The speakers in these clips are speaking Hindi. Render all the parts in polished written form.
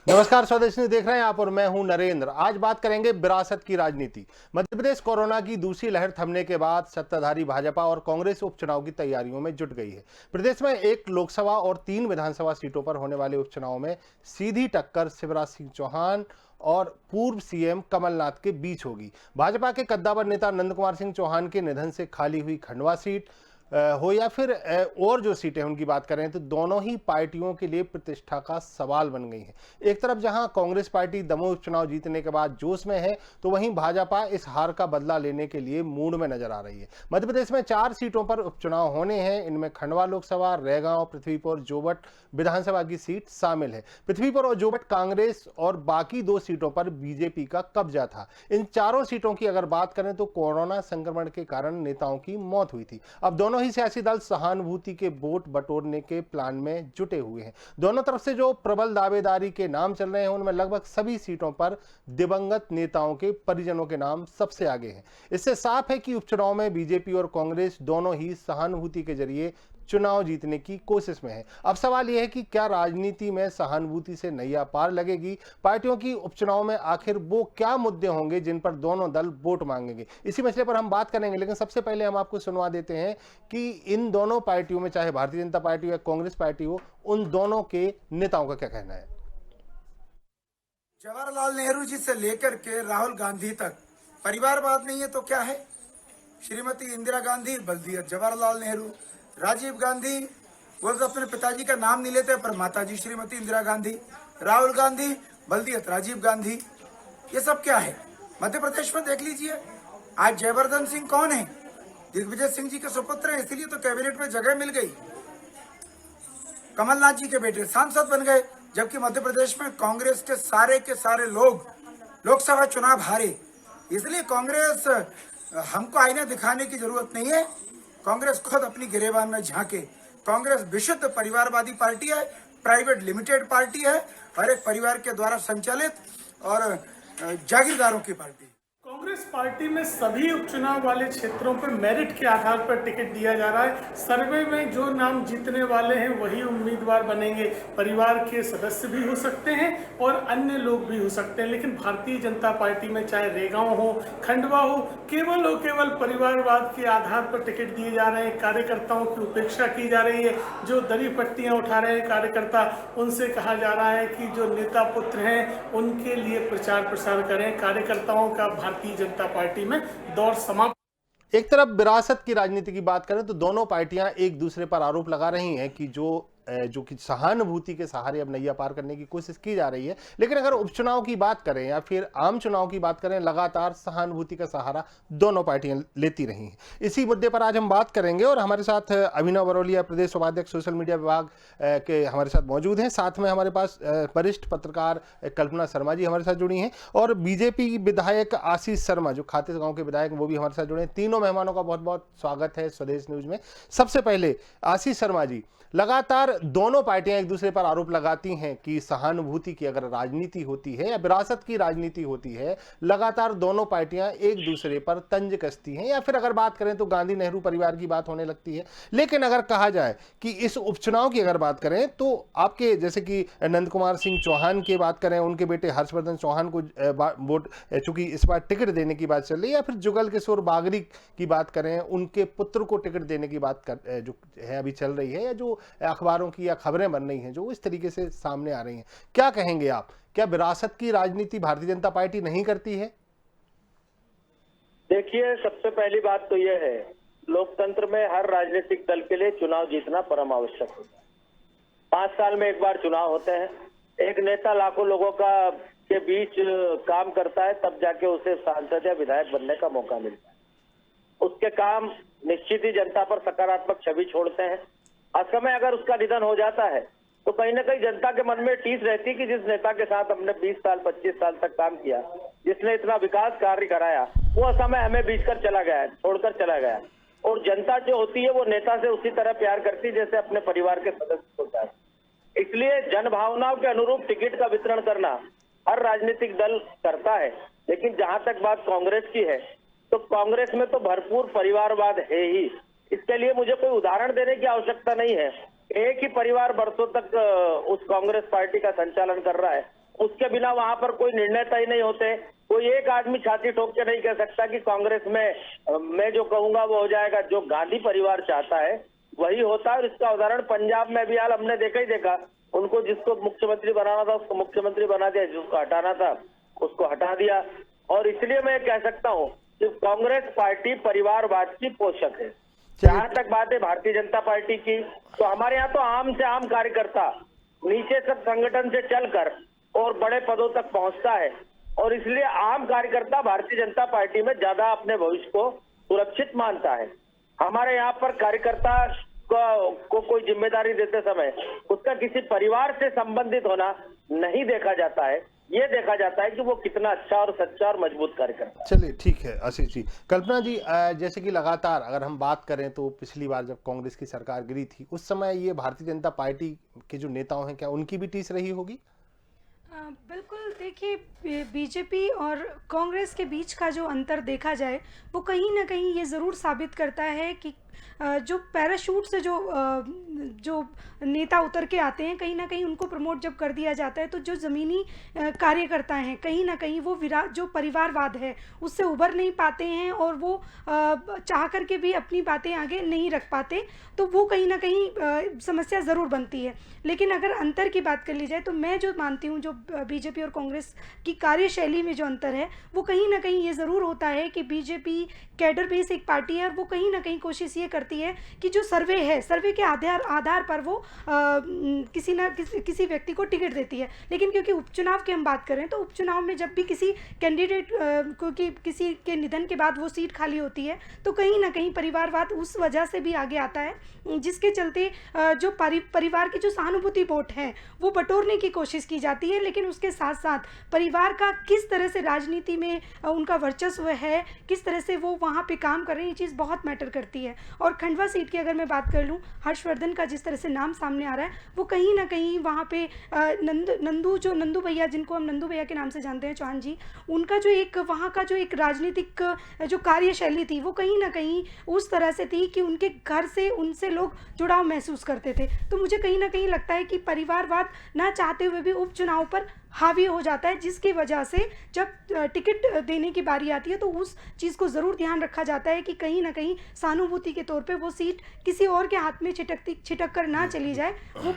नमस्कार, स्वदेश न्यूज देख रहे हैं आप और मैं हूं नरेंद्र। आज बात करेंगे विरासत की राजनीति। मध्य प्रदेश कोरोना की दूसरी लहर थमने के बाद सत्ताधारी भाजपा और कांग्रेस उपचुनाव की तैयारियों में जुट गई है। प्रदेश में 1 लोकसभा और 3 विधानसभा सीटों पर होने वाले उपचुनाव में सीधी टक्कर शिवराज सिंह चौहान और पूर्व सीएम कमलनाथ के बीच होगी। भाजपा के कद्दावर नेता नंद कुमार सिंह चौहान के निधन से खाली हुई खंडवा सीट हो या फिर और जो सीटें उनकी बात करें तो दोनों ही पार्टियों के लिए प्रतिष्ठा का सवाल बन गई है। एक तरफ जहां कांग्रेस पार्टी दमोह उपचुनाव जीतने के बाद जोश में है, तो वहीं भाजपा इस हार का बदला लेने के लिए मूड में नजर आ रही है। मध्य प्रदेश में 4 सीटों पर उपचुनाव होने हैं। इनमें खंडवा लोकसभा, रैगांव, पृथ्वीपुर, जोबट विधानसभा की सीट शामिल है। पृथ्वीपुर और जोबट कांग्रेस और बाकी 2 सीटों पर बीजेपी का कब्जा था। इन चारों सीटों की अगर बात करें तो कोरोना संक्रमण के कारण नेताओं की मौत हुई थी। अब दोनों ही सियासी दल सहानुभूति के वोट बटोरने के प्लान में जुटे हुए हैं। दोनों तरफ से जो प्रबल दावेदारी के नाम चल रहे हैं उनमें लगभग सभी सीटों पर दिवंगत नेताओं के परिजनों के नाम सबसे आगे हैं। इससे साफ है कि उपचुनाव में बीजेपी और कांग्रेस दोनों ही सहानुभूति के जरिए चुनाव जीतने की कोशिश में है। अब सवाल यह है कि क्या राजनीति में सहानुभूति से नैया पार लगेगी? पार्टियों की उपचुनाव में आखिर वो क्या मुद्दे होंगे जिन पर दोनों दल वोट मांगेंगे? इसी मसले पर हम बात करेंगे, लेकिन सबसे पहले हम आपको सुनवा देते हैं कि इन दोनों पार्टियों में, चाहे भारतीय जनता पार्टी हो या कांग्रेस पार्टी हो, उन दोनों के नेताओं का क्या कहना है। जवाहरलाल नेहरू जी से लेकर के राहुल गांधी तक परिवारवाद नहीं है तो क्या है? श्रीमती इंदिरा गांधी बल्दियत जवाहरलाल नेहरू, राजीव गांधी वो तो अपने पिताजी का नाम नहीं लेते पर माताजी श्रीमती इंदिरा गांधी, राहुल गांधी बल्दियत राजीव गांधी। ये सब क्या है? मध्य प्रदेश में देख लीजिए, आज जयवर्धन सिंह कौन है? दिग्विजय सिंह जी के सुपुत्र हैं, इसलिए तो कैबिनेट में जगह मिल गई। कमलनाथ जी के बेटे सांसद बन गए, जबकि मध्य प्रदेश में कांग्रेस के सारे लोग लोकसभा चुनाव हारे। इसलिए कांग्रेस हमको आईना दिखाने की जरूरत नहीं है। कांग्रेस खुद अपनी गिरेबान में झांके। कांग्रेस विशुद्ध परिवारवादी पार्टी है, प्राइवेट लिमिटेड पार्टी है और एक परिवार के द्वारा संचालित और जागीरदारों की पार्टी। कांग्रेस पार्टी में सभी उपचुनाव वाले क्षेत्रों पर मेरिट के आधार पर टिकट दिया जा रहा है। सर्वे में जो नाम जीतने वाले हैं वही उम्मीदवार बनेंगे। परिवार के सदस्य भी हो सकते हैं और अन्य लोग भी हो सकते हैं, लेकिन भारतीय जनता पार्टी में चाहे रेगांव हो, खंडवा हो, केवल परिवारवाद के आधार पर टिकट दिए जा रहे हैं। कार्यकर्ताओं की उपेक्षा की जा रही है। जो दरी पट्टियां उठा रहे हैं कार्यकर्ता, उनसे कहा जा रहा है कि जो नेता पुत्र हैं उनके लिए प्रचार प्रसार करें। कार्यकर्ताओं का भारतीय जनता पार्टी में दौर समाप्त। एक तरफ विरासत की राजनीति की बात करें तो दोनों पार्टियां एक दूसरे पर आरोप लगा रही हैं कि जो कि सहानुभूति के सहारे अब नैया पार करने की कोशिश की जा रही है। लेकिन अगर उपचुनाव की बात करें या फिर आम चुनाव की बात करें, लगातार सहानुभूति का सहारा दोनों पार्टियां लेती रही हैं। इसी मुद्दे पर आज हम बात करेंगे और हमारे साथ अभिनव बरौलिया, प्रदेश उपाध्यक्ष सोशल मीडिया विभाग के हमारे साथ मौजूद हैं। साथ में हमारे पास वरिष्ठ पत्रकार कल्पना शर्मा जी हमारे साथ जुड़ी हैं और बीजेपी विधायक आशीष शर्मा, जो खातीस गांव के विधायक, वो भी हमारे साथ जुड़े हैं। तीनों मेहमानों का बहुत बहुत स्वागत है स्वदेश न्यूज में। सबसे पहले आशीष शर्मा जी, लगातार दोनों पार्टियां एक दूसरे पर आरोप लगाती हैं कि सहानुभूति की अगर राजनीति होती है या विरासत की राजनीति होती है, लगातार दोनों पार्टियां एक दूसरे पर तंज कसती हैं, या फिर अगर बात करें तो गांधी नेहरू परिवार की बात होने लगती है। लेकिन अगर कहा जाए कि इस उपचुनाव की अगर बात करें तो आपके जैसे कि नंद कुमार सिंह चौहान की बात करें, उनके बेटे हर्षवर्धन चौहान को वोट, चूंकि इस बार टिकट देने की बात चल रही है, या फिर जुगल किशोर बागरी की बात करें, उनके पुत्र को टिकट देने की बात जो है अभी चल रही है, या जो अखबारों की या खबरें बन रही हैं जो इस तरीके से सामने आ रही हैं, क्या कहेंगे आप? क्या विरासत की राजनीति भारतीय जनता पार्टी नहीं करती है? देखिए, सबसे पहली बात तो यह है, लोकतंत्र में हर राजनीतिक दल के लिए चुनाव जीतना परम आवश्यक होता है। 5 साल में एक बार चुनाव होते हैं। एक नेता लाखों लोगों का के बीच काम करता है, तब जाके उसे सांसद या विधायक बनने का मौका मिलता है। उसके काम निश्चित ही जनता पर सकारात्मक छवि छोड़ते हैं। असमय अगर उसका निधन हो जाता है तो कहीं ना कहीं जनता के मन में टीस रहती है कि जिस नेता के साथ हमने 20 साल 25 साल तक काम किया, जिसने इतना विकास कार्य कराया, वो असमय हमें बीच कर चला गया, छोड़कर चला गया। और जनता जो होती है वो नेता से उसी तरह प्यार करती है जैसे अपने परिवार के सदस्य होता है। इसलिए जन भावनाओं के अनुरूप टिकट का वितरण करना हर राजनीतिक दल करता है। लेकिन जहां तक बात कांग्रेस की है तो कांग्रेस में तो भरपूर परिवारवाद है ही। इसके लिए मुझे कोई उदाहरण देने की आवश्यकता नहीं है। एक ही परिवार बरसों तक उस कांग्रेस पार्टी का संचालन कर रहा है उसके बिना वहां पर कोई निर्णय तय नहीं होते। कोई एक आदमी छाती ठोक के नहीं कह सकता कि कांग्रेस में मैं जो कहूंगा वो हो जाएगा। जो गांधी परिवार चाहता है वही होता है। और इसका उदाहरण पंजाब में भी हाल हमने देखा। उनको जिसको मुख्यमंत्री बनाना था उसको मुख्यमंत्री बना दिया, जिसको हटाना था उसको हटा दिया। और इसलिए मैं कह सकता हूँ कि कांग्रेस पार्टी परिवारवाद की पोषक है। जहां तक बात है भारतीय जनता पार्टी की, तो हमारे यहाँ तो आम से आम कार्यकर्ता नीचे सब संगठन से चलकर और बड़े पदों तक पहुंचता है। और इसलिए आम कार्यकर्ता भारतीय जनता पार्टी में ज्यादा अपने भविष्य को सुरक्षित मानता है। हमारे यहाँ पर कार्यकर्ता को कोई जिम्मेदारी देते समय उसका किसी परिवार से संबंधित होना नहीं देखा जाता है। ये देखा जाता है कि वो कितना अच्छा और सच्चा और मजबूत कार्यकर्ता है। चलिए ठीक है आशीष जी। कल्पना जी, जैसे कि लगातार अगर हम बात करें तो पिछली बार जब कांग्रेस की सरकार गिरी थी उस समय ये भारतीय जनता पार्टी के जो नेताओं हैं क्या उनकी भी टीस रही होगी? बिल्कुल। देखिए, बीजेपी और कांग्रेस के बीच का जो अंतर देखा जाए वो कहीं ना कहीं ये ज़रूर साबित करता है कि जो पैराशूट से जो नेता उतर के आते हैं, कहीं ना कहीं उनको प्रमोट जब कर दिया जाता है तो जो ज़मीनी कार्यकर्ता हैं कहीं ना कहीं वो जो परिवारवाद है उससे उभर नहीं पाते हैं और वो चाह करके भी अपनी बातें आगे नहीं रख पाते। तो वो कहीं ना कहीं समस्या ज़रूर बनती है। लेकिन अगर अंतर की बात कर ली जाए तो मैं जो मानती हूँ जो बीजेपी और कांग्रेस की कार्यशैली में जो अंतर है वो कहीं ना कहीं ये ज़रूर होता है कि बीजेपी कैडर बेस एक पार्टी है और वो कहीं ना कहीं कोशिश ये करती है कि जो सर्वे है, सर्वे के आधार पर वो किसी व्यक्ति को टिकट देती है। लेकिन क्योंकि उपचुनाव की हम बात करें तो उपचुनाव में जब भी किसी कैंडिडेट क्योंकि किसी के निधन के बाद वो सीट खाली होती है तो कहीं ना कहीं परिवारवाद उस वजह से भी आगे आता है, जिसके चलते जो परिवार की जो सहानुभूति वोट है वो बटोरने की कोशिश की जाती है। लेकिन उसके साथ साथ परिवार का किस तरह से राजनीति में उनका वर्चस्व है, किस तरह से वो वहाँ पे काम कर रहे हैं, ये चीज़ बहुत मैटर करती है। और खंडवा सीट की अगर मैं बात कर लूँ, हर्षवर्धन का जिस तरह से नाम सामने आ रहा है वो कहीं ना कहीं वहाँ पे नंदू भैया, जिनको हम नंदू भैया के नाम से जानते हैं, चौहान जी, उनका जो एक वहाँ का जो एक राजनीतिक जो कार्यशैली थी वो कहीं ना कहीं उस तरह से थी कि उनके घर से उनसे लोग जुड़ाव महसूस करते थे। तो मुझे कहीं ना कहीं लगता है कि परिवारवाद ना चाहते हुए भी उपचुनाव पर हावी हो जाता है, जिसकी वजह से जब टिकट देने की बारी आती है तो उस चीज़ को ज़रूर ध्यान रखा जाता है कि कहीं ना कहीं सहानुभूति के तौर पे वो सीट किसी और के हाथ में छिटक कर ना चली जाए, वो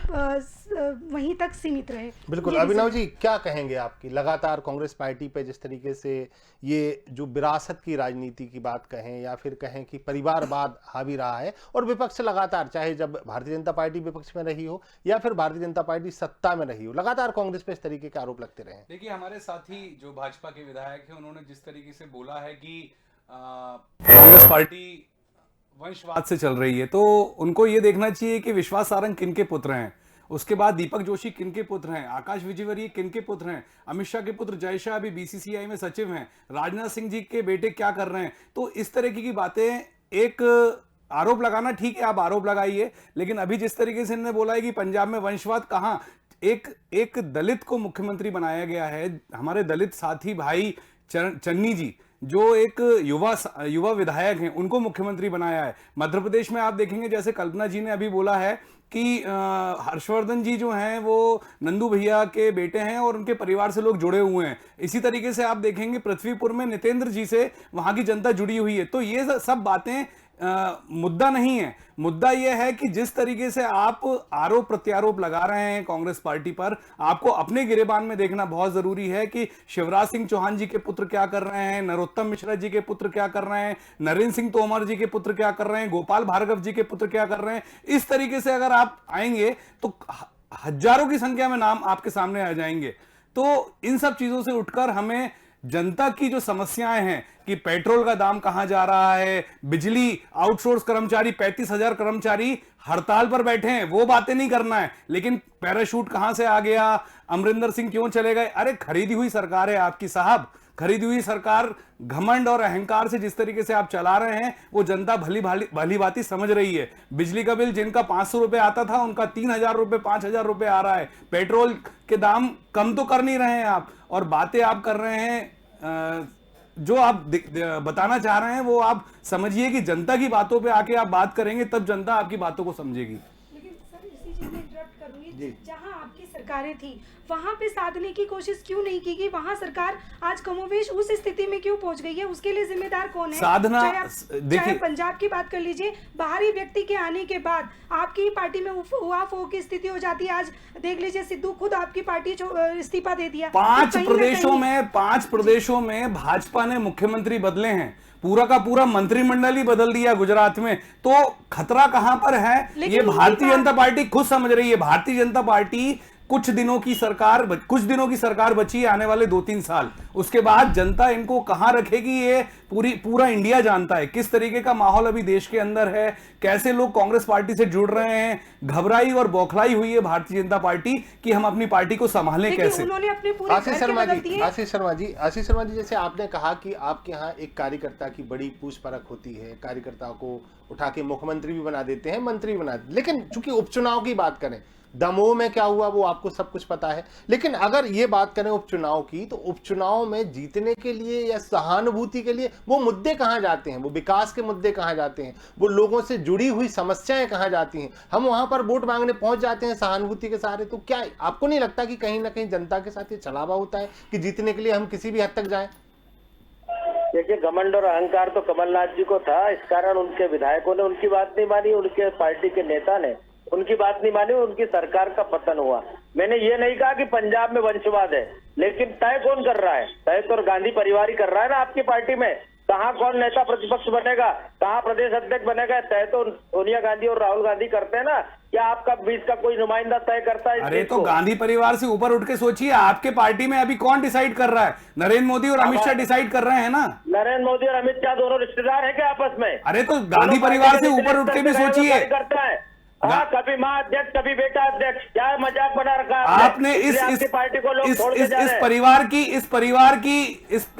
वहीं तक सीमित रहे। बिल्कुल। अभिनव जी, क्या कहेंगे आपकी लगातार कांग्रेस पार्टी पे जिस तरीके से ये जो विरासत की राजनीति की बात कहें या फिर कहें कि परिवारवाद हावी रहा है और विपक्ष लगातार, चाहे जब भारतीय जनता पार्टी विपक्ष में रही हो या फिर भारतीय जनता पार्टी सत्ता में रही हो, लगातार कांग्रेस पे इस तरीके के आरोप लगते रहे? देखिए, हमारे साथी जो भाजपा के विधायक हैं उन्होंने जिस तरीके से बोला है कि कांग्रेस पार्टी वंशवाद से चल रही है, तो उनको ये देखना चाहिए कि विश्वास सारंग किनके पुत्र हैं, उसके बाद दीपक जोशी किनके पुत्र हैं, आकाश विजयवर्गीय किनके पुत्र हैं, अमित शाह के पुत्र जय शाह अभी बीसीसीआई में सचिव हैं, राजनाथ सिंह जी के बेटे क्या कर रहे हैं। तो इस तरीके की बातें, एक आरोप लगाना ठीक है, आप आरोप लगाइए, लेकिन अभी जिस तरीके से इन्होंने बोला है कि पंजाब में वंशवाद, कहां एक दलित को मुख्यमंत्री बनाया गया है, हमारे दलित साथी भाई चन्नी जी जो एक युवा विधायक हैं उनको मुख्यमंत्री बनाया है। मध्य प्रदेश में आप देखेंगे, जैसे कल्पना जी ने अभी बोला है कि हर्षवर्धन जी जो हैं वो नंदू भैया के बेटे हैं और उनके परिवार से लोग जुड़े हुए हैं। इसी तरीके से आप देखेंगे पृथ्वीपुर में नितेंद्र जी से वहां की जनता जुड़ी हुई है। तो ये सब बातें मुद्दा नहीं है। मुद्दा यह है कि जिस तरीके से आप आरोप प्रत्यारोप लगा रहे हैं कांग्रेस पार्टी पर, आपको अपने गिरेबान में देखना बहुत जरूरी है कि शिवराज सिंह चौहान जी के पुत्र क्या कर रहे हैं, नरोत्तम मिश्रा जी के पुत्र क्या कर रहे हैं, नरेंद्र सिंह तोमर जी के पुत्र क्या कर रहे हैं, गोपाल भार्गव जी के पुत्र क्या कर रहे हैं। इस तरीके से अगर आप आएंगे तो हजारों की संख्या में नाम आपके सामने आ जाएंगे। तो इन सब चीजों से उठकर हमें जनता की जो समस्याएं हैं कि पेट्रोल का दाम कहां जा रहा है, बिजली, आउटसोर्स कर्मचारी 35,000 कर्मचारी हड़ताल पर बैठे हैं, वो बातें नहीं करना है। लेकिन पैराशूट कहां से आ गया, अमरिंदर सिंह क्यों चले गए, अरे खरीदी हुई सरकार है आपकी साहब, खरीदी हुई सरकार घमंड और अहंकार से जिस तरीके से आप चला रहे हैं वो जनता भली भांति समझ रही है। बिजली का बिल जिनका 500 रुपए आता था उनका 3,000 रुपए 5,000 रुपए आ रहा है। पेट्रोल के दाम कम तो कर नहीं रहे हैं आप, और बातें आप कर रहे हैं जो आप बताना चाह रहे हैं वो आप समझिए कि जनता की बातों पे आके आप बात करेंगे तब जनता आपकी बातों को समझेगी। लेकिन सर इसी चीज में इंटरप्ट करूंगी, जहां आपकी सरकारें थी वहां पे साधने की कोशिश क्यों नहीं की गई? वहां सरकार आज कमोवेश उस स्थिति में क्यों पहुंच गई है? उसके लिए जिम्मेदार कौन है? साधना चाहे पंजाब की बात कर लीजिए, बाहरी व्यक्ति के आने के बाद आपकी ही पार्टी में उहापोह की स्थिति हो जाती है। आज देख लीजिए, सिद्धू खुद आपकी पार्टी इस्तीफा दे दिया। 5 प्रदेशों में भाजपा ने मुख्यमंत्री बदले हैं, पूरा का पूरा मंत्रिमंडल ही बदल दिया गुजरात में। तो खतरा कहां पर है ये भारतीय जनता पार्टी खुद समझ रही है। भारतीय जनता पार्टी कुछ दिनों की सरकार बची है, आने वाले 2-3 साल, उसके बाद जनता इनको कहां रखेगी ये पूरा इंडिया जानता है। किस तरीके का माहौल अभी देश के अंदर है, कैसे लोग कांग्रेस पार्टी से जुड़ रहे हैं, घबराई और बौखलाई हुई है भारतीय जनता पार्टी कि हम अपनी पार्टी को संभालें कैसे। उन्होंने अपने पूरे आशीष शर्मा जी, जैसे आपने कहा कि आपके यहाँ एक कार्यकर्ता की बड़ी पूछ परख होती है, कार्यकर्ता को उठा के मुख्यमंत्री भी बना देते हैं, मंत्री भी बना देते हैं, लेकिन चूंकि उपचुनाव की बात करें, दमोह में क्या हुआ वो आपको सब कुछ पता है। लेकिन अगर ये बात करें उपचुनाव की, तो उपचुनाव में जीतने के लिए या सहानुभूति के लिए वो मुद्दे कहां जाते हैं? वो विकास के मुद्दे कहां जाते हैं? वो लोगों से जुड़ी हुई समस्याएं कहां जाती हैं? हम वहां पर वोट मांगने पहुंच जाते हैं सहानुभूति के सहारे। तो क्या आपको नहीं लगता कि कहीं ना कहीं जनता के साथ ये छलावा होता है कि जीतने के लिए हम किसी भी हद तक जाएं? देखिए, घमंड और अहंकार तो कमलनाथ जी को था, इस कारण उनके विधायकों ने उनकी बात नहीं मानी, उनके पार्टी के नेता ने उनकी बात नहीं मानी, उनकी सरकार का पतन हुआ। मैंने ये नहीं कहा कि पंजाब में वंशवाद है, लेकिन तय कौन कर रहा है? तय तो गांधी परिवार ही कर रहा है ना आपकी पार्टी में। कहाँ कौन नेता प्रतिपक्ष बनेगा, कहाँ प्रदेश अध्यक्ष बनेगा, तय तो सोनिया गांधी और राहुल गांधी करते हैं ना, या आपका बीच का कोई नुमाइंदा तय करता है? अरे तो गांधी परिवार से ऊपर उठ के सोचिए, आपके पार्टी में अभी कौन डिसाइड कर रहा है? नरेंद्र मोदी और अमित शाह डिसाइड कर रहे हैं ना। नरेंद्र मोदी और अमित शाह दोनों रिश्तेदार है क्या आपस में? अरे तो गांधी परिवार से ऊपर उठ के भी सोचिए। करता है कभी माँ अध्यक्ष, कभी बेटा अध्यक्ष, क्या मजाक बना रखा आपने इस पार्टी को लोग छोड़ के जा रहे हैं।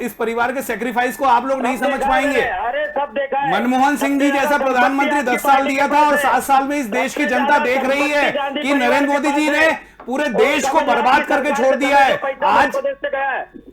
इस परिवार के सेक्रीफाइस को आप लोग नहीं समझ पाएंगे। अरे सब देखा है। मनमोहन सिंह जी जैसा प्रधानमंत्री 10 साल दिया था और 7 साल में इस देश की जनता देख रही है कि नरेंद्र मोदी जी ने पूरे देश को बर्बाद करके छोड़ दिया है। आज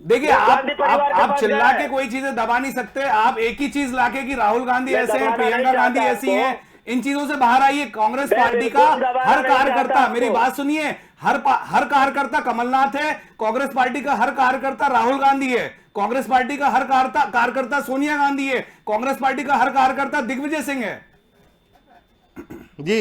देखिए, आप चिल्ला के कोई चीजें दबा नहीं सकते। आप एक ही चीज लाके कि राहुल गांधी ऐसे हैं, प्रियंका गांधी ऐसी हैं, इन चीजों से बाहर आइए। कांग्रेस पार्टी का हर कार्यकर्ता, मेरी बात सुनिए, हर कार्यकर्ता कमलनाथ है, कांग्रेस पार्टी का हर कार्यकर्ता राहुल गांधी है, कांग्रेस पार्टी का हर कार्यकर्ता सोनिया गांधी है, कांग्रेस पार्टी का हर कार्यकर्ता दिग्विजय सिंह है। जी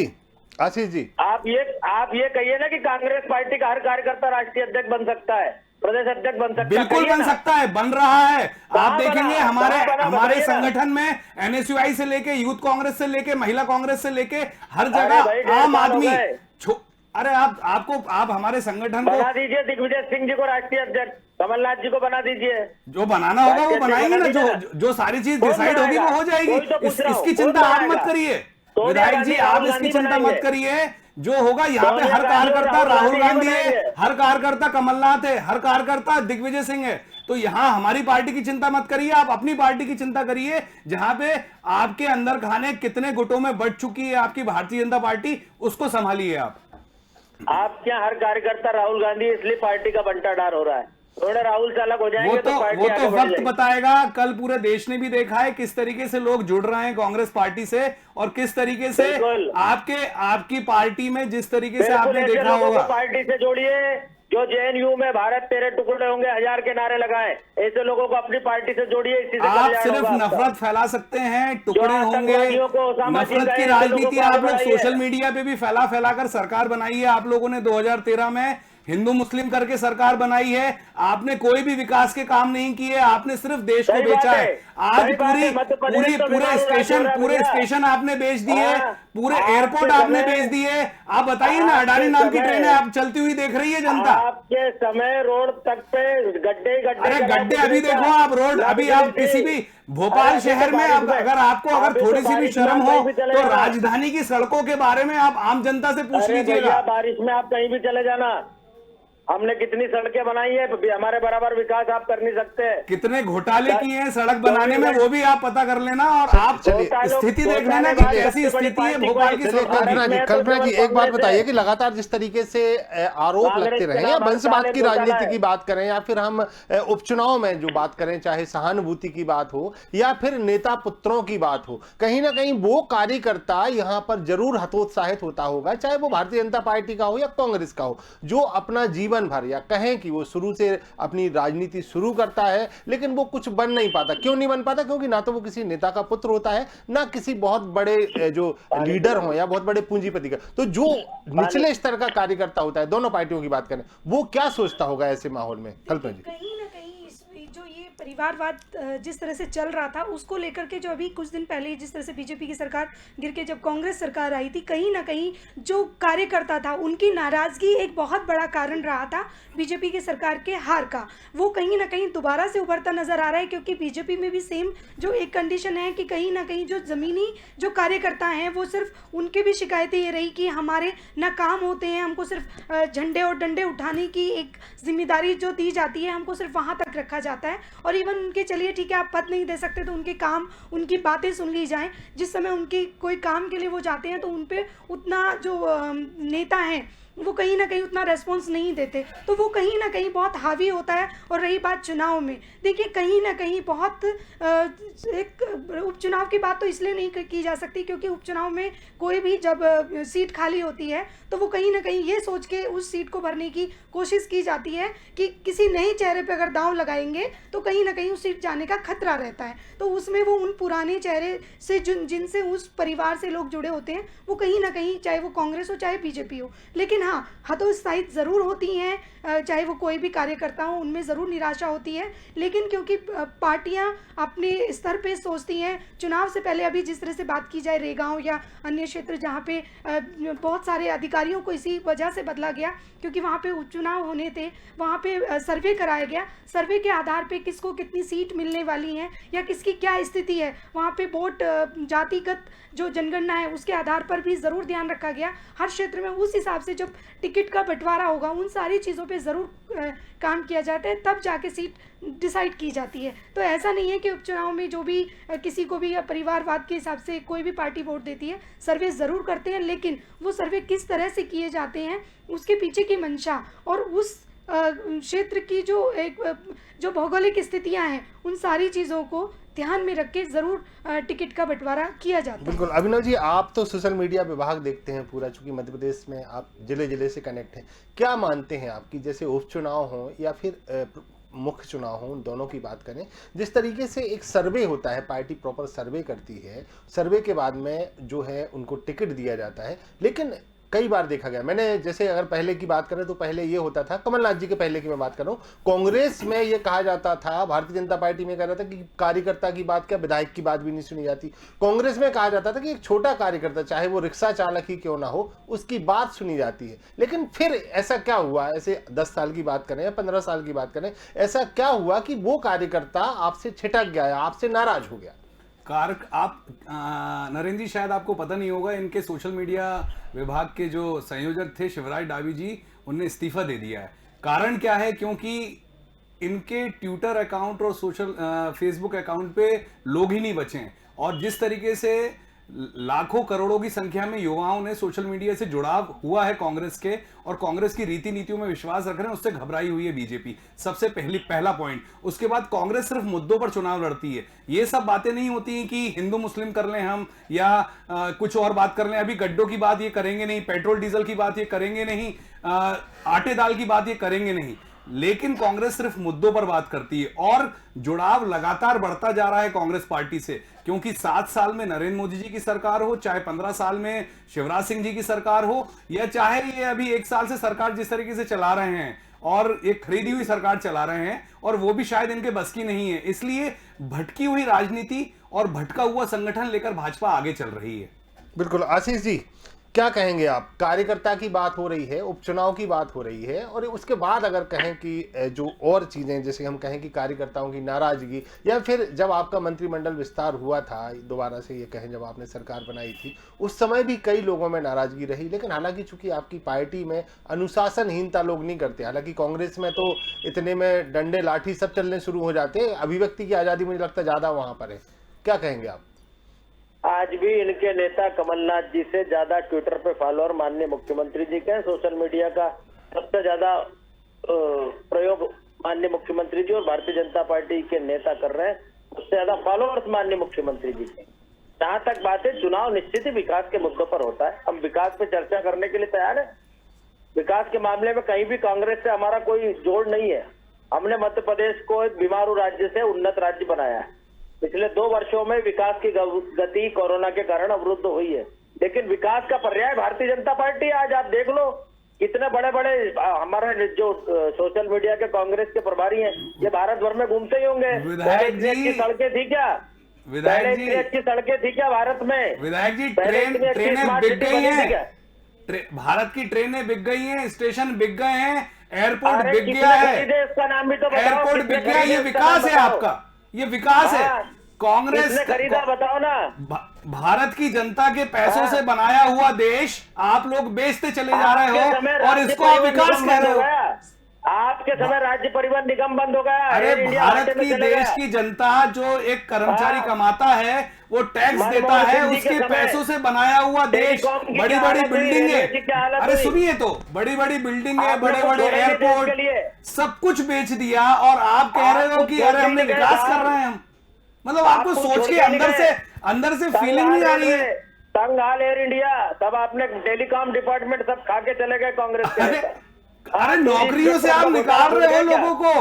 आशीष जी, आप ये कहिए ना कि कांग्रेस पार्टी का हर कार्यकर्ता राष्ट्रीय अध्यक्ष बन सकता है, प्रदेश अध्यक्ष बन सकता है। बिल्कुल बन सकता है, बन रहा है। आप देखेंगे हमारे संगठन में एनएसयूआई से लेके, यूथ कांग्रेस से लेके, महिला कांग्रेस से लेके हर जगह आम आदमी। अरे आप हमारे संगठन को बना दीजिए, दिग्विजय सिंह जी को राष्ट्रीय अध्यक्ष, कमलनाथ जी को बना दीजिए। जो बनाना होगा वो बनाएंगे ना, जो सारी चीज डिसाइड होगी वो हो जाएगी। इसकी चिंता आप मत करिए विधायक जी, आप इसकी चिंता मत करिए। जो होगा यहाँ पे हर कार्यकर्ता राहुल गांधी है, हर कार्यकर्ता कमलनाथ है, हर कार्यकर्ता दिग्विजय सिंह है। तो यहाँ हमारी पार्टी की चिंता मत करिए, आप अपनी पार्टी की चिंता करिए, जहां पे आपके अंदर खाने कितने गुटों में बढ़ चुकी है आपकी भारतीय जनता पार्टी, उसको संभालिए आप। आपके यहाँ हर कार्यकर्ता राहुल गांधी, इसलिए पार्टी का बंटाढार हो रहा है। थोड़ा राहुल से अलग हो जाएंगे तो वो तो वक्त बताएगा। कल पूरे देश ने भी देखा है किस तरीके से लोग जुड़ रहे हैं कांग्रेस पार्टी से, और किस तरीके से आपकी पार्टी में जिस तरीके से आपने देखा होगा। पार्टी से जोड़िए, जो जेएनयू में भारत तेरे टुकड़े होंगे 1000 के नारे लगाए, ऐसे लोगों को अपनी पार्टी से जोड़िए। इसी से आप सिर्फ नफरत फैला सकते हैं, टुकड़े होंगे, नफरत की राजनीति आप लोग सोशल मीडिया पे भी फैला कर सरकार बनाई है। आप लोगों ने 2013 में हिंदू मुस्लिम करके सरकार बनाई है, आपने कोई भी विकास के काम नहीं किए, आपने सिर्फ देश को बेचा है। आज पूरे स्टेशन आपने बेच दिए, पूरे एयरपोर्ट आपने बेच दिए। आप बताइए ना, अडानी नाम की ट्रेनें आप चलती हुई देख रही है जनता। आपके समय रोड तक पे गड्ढे अरे गड्ढे अभी देखो आप, रोड अभी आप किसी भी भोपाल शहर में अगर थोड़ी सी भी शर्म हो तो राजधानी की सड़कों के बारे में आप आम जनता से पूछ लीजिएगा। बारिश में आप कहीं भी चले जाना, हमने कितनी सड़कें बनाई है, हमारे बराबर विकास आप कर नहीं सकते। कितने घोटाले किए हैं सड़क बनाने में, वो भी आप पता कर लेना। और आप स्थिति देख लेना कि कैसी स्थिति है भोपाल की। कल्पना जी एक बात बताइए कि लगातार जिस तरीके से आरोप लगते रहे, या वंशवाद की राजनीति की बात करें, या फिर हम उपचुनाव में जो बात करें, चाहे सहानुभूति की बात हो या फिर नेता पुत्रों की बात हो, कहीं ना कहीं वो कार्यकर्ता यहां पर जरूर हतोत्साहित होता होगा, चाहे वो भारतीय जनता पार्टी का हो या कांग्रेस का हो, जो अपना जीवन भर या कहें कि वो शुरू से अपनी राजनीति शुरू करता है लेकिन वो कुछ बन नहीं पाता। क्यों नहीं बन पाता? क्योंकि ना तो वो किसी नेता का पुत्र होता है, ना किसी बहुत बड़े जो लीडर हो या बहुत बड़े पूंजीपति का। तो जो निचले स्तर का कार्यकर्ता होता है, दोनों पार्टियों की बात करें, वो क्या सोचता होगा ऐसे माहौल में? कल्पना जी, कहीं ना कहीं जो ये परिवारवाद जिस तरह से चल रहा था, उसको लेकर के जो अभी कुछ दिन पहले जिस तरह से बीजेपी की सरकार गिर के जब कांग्रेस सरकार आई थी, कहीं ना कहीं जो कार्यकर्ता था उनकी नाराजगी एक बहुत बड़ा कारण रहा था बीजेपी की सरकार के हार का। वो कहीं ना कहीं दोबारा से उभरता नजर आ रहा है, क्योंकि बीजेपी में भी सेम जो एक कंडीशन है कि कहीं ना कहीं जो जमीनी जो कार्यकर्ता हैं, वो सिर्फ उनके भी शिकायतें ये रही कि हमारे ना काम होते हैं, हमको सिर्फ झंडे और डंडे उठाने की एक जिम्मेदारी जो दी जाती है, हमको सिर्फ वहाँ तक रखा जाता है। और इवन उनके चलिए ठीक है आप पद नहीं दे सकते तो उनके काम, उनकी बातें सुन ली जाएं। जिस समय उनकी कोई काम के लिए वो जाते हैं तो उन पे उतना जो नेता हैं वो कहीं ना कहीं उतना रेस्पॉन्स नहीं देते, तो वो कहीं ना कहीं बहुत हावी होता है। और रही बात चुनाव में, देखिए कहीं ना कहीं बहुत एक उपचुनाव की बात तो इसलिए नहीं की जा सकती क्योंकि उपचुनाव में कोई भी जब सीट खाली होती है तो वो कहीं ना कहीं ये सोच के उस सीट को भरने की कोशिश की जाती है कि किसी नए चेहरे पर अगर दांव लगाएंगे तो कहीं ना कहीं उस सीट जाने का खतरा रहता है। तो उसमें वो उन पुराने चेहरे से जिनसे उस परिवार से लोग जुड़े होते हैं, वो कहीं ना कहीं, चाहे वो कांग्रेस हो चाहे बीजेपी हो, लेकिन हाँ हतोत्साहित ज़रूर होती हैं, चाहे वो कोई भी कार्यकर्ता हो, उनमें ज़रूर निराशा होती है। लेकिन क्योंकि पार्टियां अपने स्तर पे सोचती हैं, चुनाव से पहले अभी जिस तरह से बात की जाए रेगांव या अन्य क्षेत्र जहां पे बहुत सारे अधिकारियों को इसी वजह से बदला गया क्योंकि वहां पे उपचुनाव होने थे, वहां पे सर्वे कराया गया। सर्वे के आधार पे किसको कितनी सीट मिलने वाली हैं या किसकी क्या स्थिति है, वहाँ पे वोट जातिगत जो जनगणना है उसके आधार पर भी ज़रूर ध्यान रखा गया। हर क्षेत्र में उस हिसाब से जब टिकट का बंटवारा होगा उन सारी चीज़ों पे ज़रूर काम किया जाता है, तब जाके सीट डिसाइड की जाती है। तो ऐसा नहीं है कि उपचुनाव में जो भी किसी को भी परिवारवाद के हिसाब से कोई भी पार्टी वोट देती है, सर्वे ज़रूर करते हैं, लेकिन वो सर्वे किस तरह से किए जाते हैं, उसके पीछे की मंशा और उस क्षेत्र की जो भौगोलिक स्थितियां हैं, उन सारी चीज़ों को ध्यान में रख के जरूर टिकट का बंटवारा किया जाता है। बिल्कुल। अभिनव जी, आप तो सोशल मीडिया विभाग देखते हैं पूरा, चूंकि मध्य प्रदेश में आप जिले जिले से कनेक्ट हैं, क्या मानते हैं आप कि जैसे उपचुनाव हो या फिर मुख्य चुनाव हो, दोनों की बात करें, जिस तरीके से एक सर्वे होता है, पार्टी प्रॉपर सर्वे करती है, सर्वे के बाद में जो है उनको टिकट दिया जाता है, लेकिन कई बार देखा गया, मैंने जैसे अगर पहले की बात करें तो पहले ये होता था, कमलनाथ जी के पहले की मैं बात कर रहा हूँ, कांग्रेस में ये कहा जाता था, भारतीय जनता पार्टी में कह रहा था कि कार्यकर्ता की बात क्या, विधायक की बात भी नहीं सुनी जाती। कांग्रेस में कहा जाता था कि एक छोटा कार्यकर्ता, चाहे वो रिक्शा चालक ही क्यों ना हो, उसकी बात सुनी जाती है। लेकिन फिर ऐसा क्या हुआ, ऐसे 10 साल की बात करें या 15 साल की बात करें, ऐसा क्या हुआ कि वो कार्यकर्ता आपसे छिटक गया, आपसे नाराज हो गया? आप नरेंद्र जी, शायद आपको पता नहीं होगा, इनके सोशल मीडिया विभाग के जो संयोजक थे शिवराज डावी जी, उनने इस्तीफा दे दिया है। कारण क्या है? क्योंकि इनके ट्विटर अकाउंट और सोशल फेसबुक अकाउंट पे लोग ही नहीं बचे हैं, और जिस तरीके से लाखों करोड़ों की संख्या में युवाओं ने सोशल मीडिया से जुड़ाव हुआ है कांग्रेस के, और कांग्रेस की रीति नीतियों में विश्वास रख रहे हैं, उससे घबराई हुई है बीजेपी। सबसे पहला पॉइंट। उसके बाद कांग्रेस सिर्फ मुद्दों पर चुनाव लड़ती है, ये सब बातें नहीं होती कि हिंदू मुस्लिम कर लें हम या कुछ और बात कर लें। अभी गड्ढों की बात ये करेंगे नहीं, पेट्रोल डीजल की बात ये करेंगे नहीं, आटे दाल की बात ये करेंगे नहीं, लेकिन कांग्रेस सिर्फ मुद्दों पर बात करती है। और जुड़ाव लगातार बढ़ता जा रहा है कांग्रेस पार्टी से, क्योंकि 7 साल में नरेंद्र मोदी जी की सरकार हो, चाहे 15 साल में शिवराज सिंह जी की सरकार हो, या चाहे ये अभी 1 साल से सरकार जिस तरीके से चला रहे हैं, और एक खरीदी हुई सरकार चला रहे हैं, और वो भी शायद इनके बस की नहीं है। इसलिए भटकी हुई राजनीति और भटका हुआ संगठन लेकर भाजपा आगे चल रही है। बिल्कुल। आशीष जी, क्या कहेंगे आप? कार्यकर्ता की बात हो रही है, उपचुनाव की बात हो रही है, और उसके बाद अगर कहें कि जो और चीजें, जैसे हम कहें कि कार्यकर्ताओं की नाराजगी, या फिर जब आपका मंत्रिमंडल विस्तार हुआ था दोबारा से, ये कहें जब आपने सरकार बनाई थी, उस समय भी कई लोगों में नाराजगी रही, लेकिन हालांकि चूंकि आपकी पार्टी में अनुशासनहीनता लोग नहीं करते, हालांकि कांग्रेस में तो इतने में डंडे लाठी सब चलने शुरू हो जाते हैं, अभिव्यक्ति की आजादी मुझे लगता है ज्यादा वहां पर है। क्या कहेंगे आप? आज भी इनके नेता कमलनाथ जी से ज्यादा ट्विटर पे फॉलोअर माननीय मुख्यमंत्री जी के हैं। सोशल मीडिया का सबसे ज्यादा प्रयोग माननीय मुख्यमंत्री जी और भारतीय जनता पार्टी के नेता कर रहे हैं। उससे ज्यादा फॉलोअर्स माननीय मुख्यमंत्री जी के। जहां तक बात है, चुनाव निश्चित ही विकास के मुद्दों पर होता है। हम विकास पे चर्चा करने के लिए तैयार है। विकास के मामले में कहीं भी कांग्रेस से हमारा कोई जोड़ नहीं है। हमने मध्य प्रदेश को एक बीमारू राज्य से उन्नत राज्य बनाया है। पिछले 2 वर्षों में विकास की गति कोरोना के कारण अवरुद्ध हुई है, लेकिन विकास का पर्याय भारतीय जनता पार्टी। आज आप देख लो, कितने बड़े बड़े हमारे जो सोशल मीडिया के कांग्रेस के प्रभारी हैं, ये भारत भर में घूमते ही होंगे। विधायक जी, अच्छी सड़कें थी क्या? विधायक जी, अच्छी सड़कें थी क्या भारत में? विधायक जी, ट्रेनें बिक गई हैं। भारत की ट्रेनें बिक गई हैं, स्टेशन बिक गए हैं, एयरपोर्ट बिक गया है। इसका नाम भी तो बताओ। एयरपोर्ट बिक गया, ये विकास है आपका, ये विकास है। कांग्रेस खरीदा, बताओ ना। भारत की जनता के पैसों से बनाया हुआ देश आप लोग बेचते चले जा रहे हो, और इसको आप विकास कह रहे हो। आपके समय राज्य परिवहन निगम बंद हो गया। अरे भारत की देश की जनता जो एक कर्मचारी कमाता है, वो टैक्स देता है, उसके पैसों से बनाया हुआ देश, बड़ी बड़ी बिल्डिंग है। अरे सुनिए तो, बड़ी बड़ी बिल्डिंग है, बड़े बड़े एयरपोर्ट, सब कुछ बेच दिया, और आप कह रहे हो कि अरे हमने विकास कर रहे हैं हम। मतलब आपको सोच के अंदर से फीलिंग नहीं आ रही है। तंग हाल एयर इंडिया, तब आपने टेलीकॉम डिपार्टमेंट सब खा के चले गए कांग्रेस के। अरे नौकरियों से आप निकाल रहे हो लोगों को,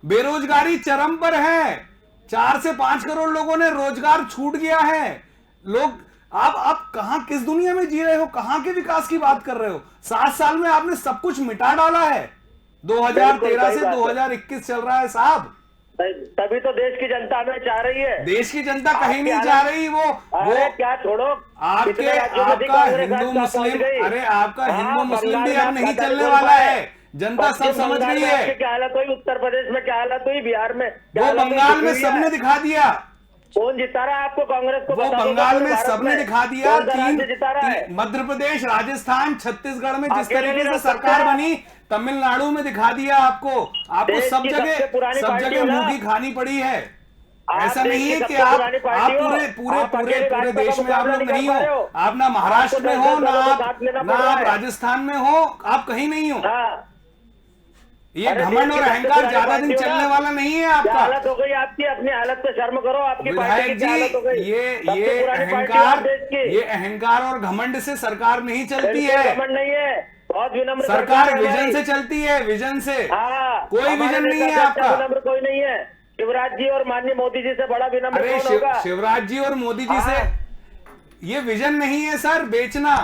बेरोजगारी चरम पर है। 4 से 5 करोड़ लोगों ने रोजगार छूट गया है। लोग आप कहां, किस दुनिया में जी रहे हो? कहां के विकास की बात कर रहे हो? 7 साल में आपने सब कुछ मिटा डाला है। 2013 से 2021 चल रहा है साहब। तभी तो देश की जनता हमें चाह रही है। देश की जनता कहीं नहीं चाह रही। वो क्या छोड़ो, आपका हिंदू मुस्लिम, अरे आपका हिंदू मुस्लिम भी अब नहीं चलने वाला है। जनता सब समझ गई है। क्या हालत हुई उत्तर प्रदेश में, क्या हालत हुई बिहार में, वो बंगाल में सबने दिखा दिया। कौन जिता रहा है आपको? कांग्रेस को वो बंगाल में सबने दिखा दिया। जिता रहा है मध्य प्रदेश, राजस्थान, छत्तीसगढ़ में जिस तरीके से सरकार बनी, तमिलनाडु में दिखा दिया आपको सब जगह मुंह की खानी पड़ी है। ऐसा नहीं है कि आप पूरे देश में आप लोग नहीं हो। आप ना महाराष्ट्र में हो, ना आप राजस्थान में हो, आप कहीं नहीं हो। ये घमंड और अहंकार ज्यादा दिन चलने वाला नहीं है आपका। हालत हो गई आपकी, अपनी हालत पे शर्म करो। आपकी पार्टी की हालत हो गई। ये अहंकार और घमंड से सरकार नहीं चलती है। घमंड नहीं है, बहुत विनम्र सरकार विजन से चलती है, विजन से। कोई विजन नहीं है आपका। विनम्र कोई नहीं है। शिवराज जी और माननीय मोदी जी से बड़ा विनम्र कौन होगा? शिवराज जी और मोदी जी से ये विजन नहीं है सर, बेचना।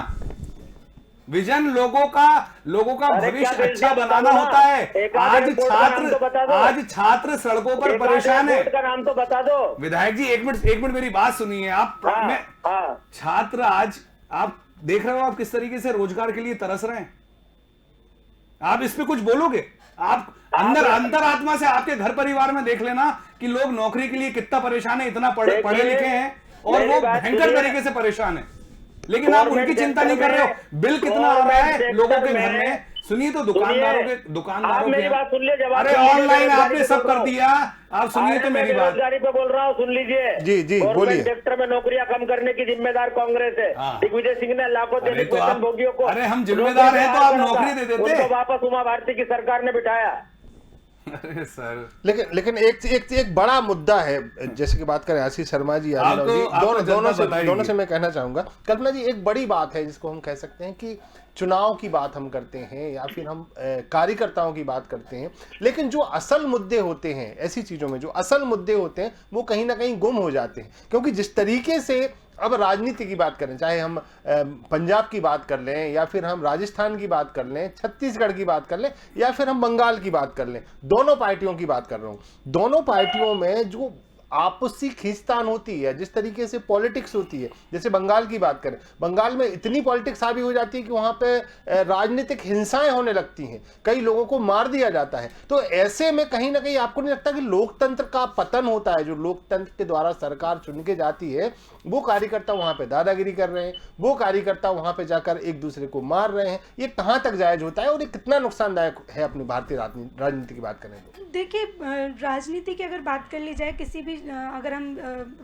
विजन लोगों का भविष्य अच्छा बनाना होता है। आज छात्र सड़कों पर परेशान है। का नाम तो बता दो। विधायक जी एक मिनट मेरी बात सुनिए। आप छात्र, आज आप देख रहे हो आप किस तरीके से रोजगार के लिए तरस रहे हैं। आप इस पे कुछ बोलोगे? आप अंतरात्मा से आपके घर परिवार में देख लेना कि लोग नौकरी के लिए कितना परेशान है। इतना पढ़े लिखे हैं और वो भयंकर तरीके से परेशान है, लेकिन आप उनकी चिंता नहीं कर रहे हो। बिल कितना आ रहा है लोगों के घर में? सुनिए तो, दुकानदारों के मेरी बात सुन लीजिए। अरे ऑनलाइन आपने सब कर दिया। आप सुनिए तो मेरी बात। रोजगारी पे बोल रहा हूँ, सुन लीजिए। जी बोलिए। सेक्टर में नौकरियां कम करने की जिम्मेदार कांग्रेस है। दिग्विजय सिंह ने लाखों वेतन भोगियों को, अरे हम जिम्मेदार हैं तो आप नौकरी दे देते। उनको वापस उमा भारती की सरकार ने बिठाया। अरे सर, लेकिन एक बड़ा मुद्दा है, जैसे कि बात करें आशीष शर्मा जी, दोनों से मैं कहना चाहूंगा। कल्पना जी, एक बड़ी बात है जिसको हम कह सकते हैं कि चुनाव की बात हम करते हैं या फिर हम कार्यकर्ताओं की बात करते हैं, लेकिन जो असल मुद्दे होते हैं, ऐसी चीजों में जो असल मुद्दे होते हैं वो कहीं ना कहीं गुम हो जाते हैं। क्योंकि जिस तरीके से अब राजनीति की बात करें, चाहे हम पंजाब की बात कर लें या फिर हम राजस्थान की बात कर लें, छत्तीसगढ़ की बात कर लें या फिर हम बंगाल की बात कर लें, दोनों पार्टियों की बात कर रहा हूं, दोनों पार्टियों में जो आपसी खींचतान होती है, जिस तरीके से पॉलिटिक्स होती है, जैसे बंगाल की बात करें, बंगाल में इतनी पॉलिटिक्स हावी हो जाती है कि वहां पे राजनीतिक हिंसाएं होने लगती हैं, कई लोगों को मार दिया जाता है। तो ऐसे में कहीं ना कहीं आपको नहीं लगता कि लोकतंत्र का पतन होता है? जो लोकतंत्र के द्वारा सरकार चुन के जाती है, वो कार्यकर्ता वहां पे दादागिरी कर रहे हैं, वो कार्यकर्ता वहां पे जाकर एक दूसरे को मार रहे हैं। ये कहां तक जायज होता है और ये कितना नुकसानदायक है अपनी भारतीय राजनीति की बात करें तो? देखिए, राजनीति की अगर बात कर ली जाए, किसी भी अगर हम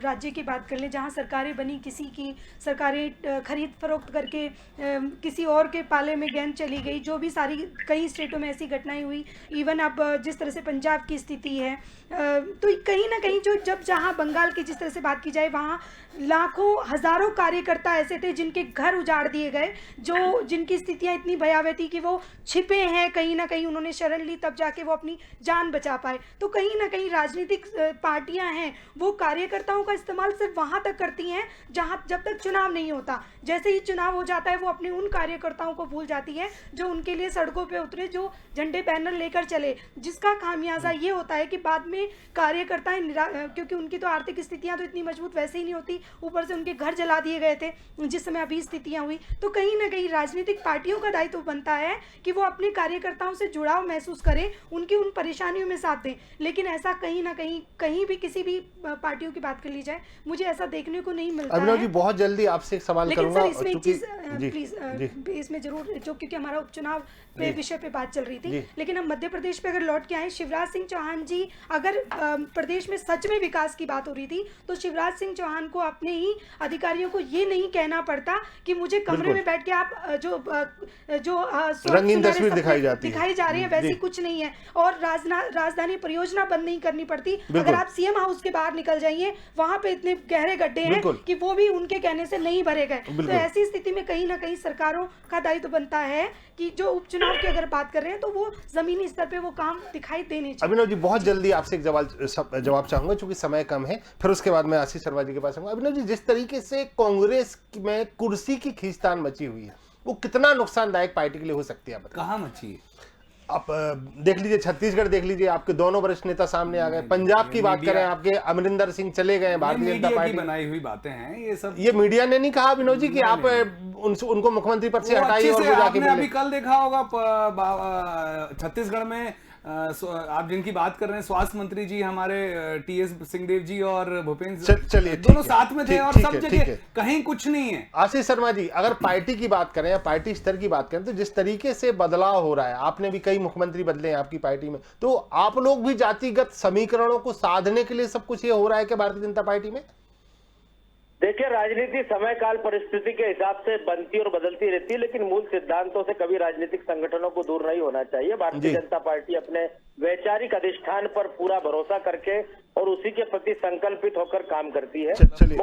राज्य की बात कर लें जहाँ सरकारें बनी, किसी की सरकारें खरीद फरोख्त करके किसी और के पाले में गेंद चली गई, जो भी सारी कई स्टेटों में ऐसी घटनाएं हुई। इवन अब जिस तरह से पंजाब की स्थिति है, तो कहीं ना कहीं जो जब जहाँ बंगाल की जिस तरह से बात की जाए, वहाँ लाखों हजारों कार्यकर्ता ऐसे थे जिनके घर उजाड़ दिए गए, जो जिनकी स्थितियां इतनी भयावह थी कि वो छिपे हैं, कहीं ना कहीं उन्होंने शरण ली तब जाके वो अपनी जान बचा पाए। तो कहीं ना कहीं राजनीतिक पार्टियां हैं वो कार्यकर्ताओं का इस्तेमाल सिर्फ वहां तक करती हैं जहां जब तक चुनाव नहीं होता। जैसे ही चुनाव हो जाता है वो अपने उन कार्यकर्ताओं को भूल जाती है जो उनके लिए सड़कों पे उतरे, जो झंडे बैनर लेकर चले, जिसका खामियाजा ये होता है कि बाद में कार्यकर्ताएं क्योंकि उनकी तो आर्थिक स्थितियां तो इतनी मजबूत वैसे ही नहीं होती, ऊपर से उनके घर जला दिए गए थे जिस समय अभी स्थितियां हुई। तो कहीं ना कहीं राजनीतिक पार्टियों का दायित्व बनता है कि वो अपने कार्यकर्ताओं से जुड़ाव महसूस करें, उनकी उन परेशानियों में साथ दें। लेकिन ऐसा कहीं ना कहीं कहीं भी किसी भी पार्टियों की बात कर ली जाए, मुझे ऐसा देखने को नहीं मिलता अभिनव है। जी, बहुत जल्दी आपसे एक सवाल लेकिन करूंगा, सर इसमें एक चीज जी, प्लीज इसमें जरूर, जो क्योंकि हमारा उपचुनाव पे विषय पे बात चल रही थी, जी। लेकिन हम मध्य प्रदेश पे अगर लौट के आए, शिवराज सिंह चौहान जी, अगर प्रदेश में सच में विकास की बात हो रही थी तो शिवराज सिंह चौहान को अपने ही अधिकारियों को ये नहीं कहना पड़ता कि मुझे कमरे में बैठ के आप जो रंगीन तस्वीर दिखाई जा रही है वैसी कुछ नहीं है, और राजधानी परियोजना बंद नहीं करनी पड़ती। अगर आप सीएम हाउस के बाहर निकल जाइए, वहां पे इतने गहरे गड्ढे हैं कि वो भी उनके कहने से नहीं भरे गए। तो ऐसी स्थिति में कहीं ना कहीं सरकारों का दायित्व बनता है कि जो उपचुनाव की अगर बात कर रहे हैं तो वो जमीनी स्तर पे वो काम दिखाई देने चाहिए। अभिनव जी, बहुत जल्दी आपसे एक जवाब चाहूंगा, चूंकि समय कम है, फिर उसके बाद मैं आशीष शर्मा जी के पास आऊंगा। अभिनव जी, जिस तरीके से कांग्रेस में कुर्सी की खींचतान मची हुई है, वो कितना नुकसानदायक पार्टी के लिए हो सकती है? कहाँ मची है? आप देख लीजिए, छत्तीसगढ़ देख लीजिए, आपके दोनों वरिष्ठ नेता सामने आ गए। पंजाब की बात करें, आपके अमरिंदर सिंह चले गए भारतीय जनता मीडिया पार्टी। की बनाई हुई बातें हैं ये सब। ये मीडिया ने नहीं कहा अभिनव जी कि आप उनको मुख्यमंत्री पद से हटाइए और वो जाके आपने मिले। अभी कल देखा होगा छत्तीसगढ़ में आप जिनकी बात कर रहे हैं, स्वास्थ्य मंत्री जी हमारे टीएस सिंहदेव जी और भूपेंद्र, चलिए दोनों साथ में थे, और सब जगह कहीं कुछ नहीं है। आशीष शर्मा जी, अगर पार्टी की बात करें या पार्टी स्तर की बात करें, तो जिस तरीके से बदलाव हो रहा है, आपने भी कई मुख्यमंत्री बदले हैं आपकी पार्टी में, तो आप लोग भी जातिगत समीकरणों को साधने के लिए सब कुछ ये हो रहा है कि भारतीय जनता पार्टी में? देखिए, राजनीति समय काल परिस्थिति के हिसाब से बनती और बदलती रहती है, लेकिन मूल सिद्धांतों से कभी राजनीतिक संगठनों को दूर नहीं होना चाहिए। भारतीय जनता पार्टी अपने वैचारिक अधिष्ठान पर पूरा भरोसा करके और उसी के प्रति संकल्पित होकर काम करती है। चलिए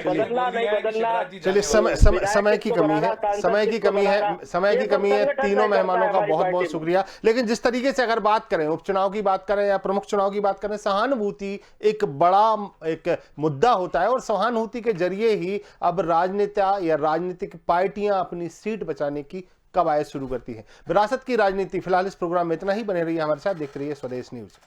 बदलना नहीं बदलना, चलिए, समय की कमी है। तीनों मेहमानों का बहुत बहुत शुक्रिया। लेकिन जिस तरीके से अगर बात करें, उपचुनाव की बात करें या प्रमुख चुनाव की बात करें, सहानुभूति एक बड़ा एक मुद्दा होता है, और सहानुभूति के जरिए ही अब राजनेता या राजनीतिक पार्टियां अपनी सीट बचाने की कवायद शुरू करती हैं। विरासत की राजनीति फिलहाल इस प्रोग्राम में इतना ही। बने रहिए हमारे साथ, देखते रहिए स्वदेश न्यूज।